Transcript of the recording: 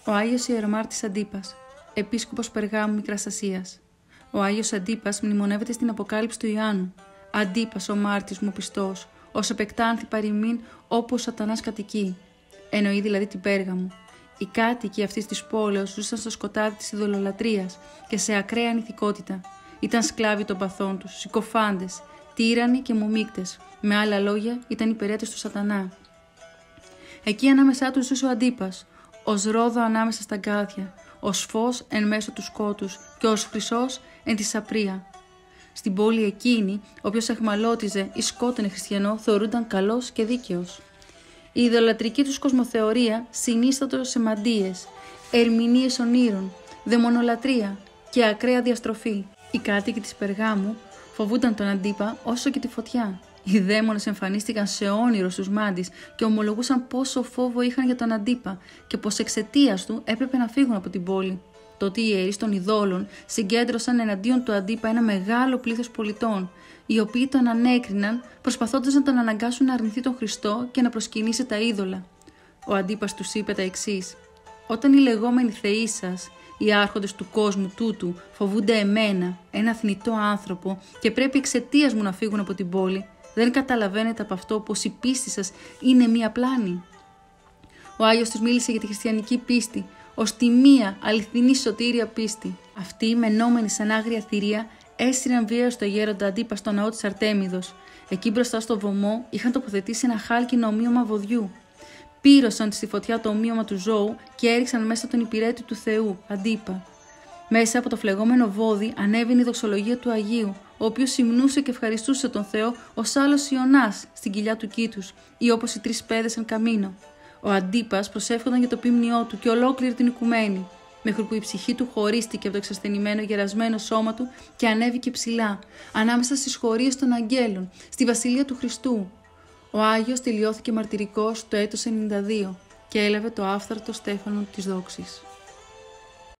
Ο Άγιος Ιερομάρτης Αντίπας, Επίσκοπος Περγάμου Μικράς Ασίας. Ο Άγιος Αντίπας μνημονεύεται στην Αποκάλυψη του Ιωάννου. Αντίπας ο μάρτης μου πιστός, ως επεκτάνθη παροιμήν όπου ο Σατανάς κατοικεί. Εννοεί δηλαδή την Πέργαμο. Οι κάτοικοι αυτής της πόλεως ζούσαν στο σκοτάδι της ειδωλολατρείας και σε ακραία ανηθικότητα. Ήταν σκλάβοι των παθών τους, συκοφάντες, τύρανοι και μομίκτες. Με άλλα λόγια, ήταν υπηρέτες του Σατανά. Εκεί ανάμεσά τους ζούσε ο Αντίπας, ως ρόδο ανάμεσα στα γκάθια, ως φως εν μέσω του σκότους και ως χρυσός εν τη σαπρία. Στην πόλη εκείνη, όποιος αιχμαλώτιζε ή σκότωνε χριστιανό θεωρούνταν καλός και δίκαιος. Η ειδωλατρική τους κοσμοθεωρία συνίστατο σε μαντείες, ερμηνείες ονείρων, δαιμονολατρεία και ακραία διαστροφή. Οι κάτοικοι της Περγάμου φοβούνταν τον Αντίπα όσο και τη φωτιά. Οι δαίμονες εμφανίστηκαν σε όνειρο στους μάντεις και ομολογούσαν πόσο φόβο είχαν για τον Αντίπα και πως εξαιτίας του έπρεπε να φύγουν από την πόλη. Τότε οι ιερείς των ειδόλων συγκέντρωσαν εναντίον του Αντίπα ένα μεγάλο πλήθος πολιτών, οι οποίοι τον ανέκριναν προσπαθώντας να τον αναγκάσουν να αρνηθεί τον Χριστό και να προσκυνήσει τα είδωλα. Ο Αντίπας τους είπε τα εξής: «Όταν οι λεγόμενοι θεοί σας, οι άρχοντες του κόσμου τούτου, φοβούνται εμένα, ένα θνητό άνθρωπο, και πρέπει εξαιτίας μου να φύγουν από την πόλη, δεν καταλαβαίνετε από αυτό πως η πίστη σας είναι μία πλάνη?» Ο Άγιος τους μίλησε για τη χριστιανική πίστη ως τη μία αληθινή σωτήρια πίστη. Αυτοί, μενόμενοι σαν άγρια θηρία, έστειλαν βία στο γέροντα Αντίπα στο ναό της Αρτέμιδος. Εκεί μπροστά στο βωμό είχαν τοποθετήσει ένα χάλκινο ομοίωμα βοδιού. Πύρωσαν στη φωτιά το ομοίωμα του ζώου και έριξαν μέσα τον υπηρέτη του Θεού, Αντίπα. Μέσα από το φλεγόμενο βόδι ανέβαινε η δοξολογία του Αγίου, ο οποίος υμνούσε και ευχαριστούσε τον Θεό ως άλλος Ιωνάς στην κοιλιά του κήτους ή όπως οι τρεις πέδες εν καμίνο. Ο Αντίπας προσεύχονταν για το ποίμνιό του και ολόκληρη την οικουμένη, μέχρι που η ψυχή του χωρίστηκε από το εξασθενημένο γερασμένο σώμα του και ανέβηκε ψηλά, ανάμεσα στις χωρίες των αγγέλων, στη βασιλεία του Χριστού. Ο Άγιος τελειώθηκε μαρτυρικός το έτος 92 και έλαβε το άφθαρτο στέφανο της δόξης.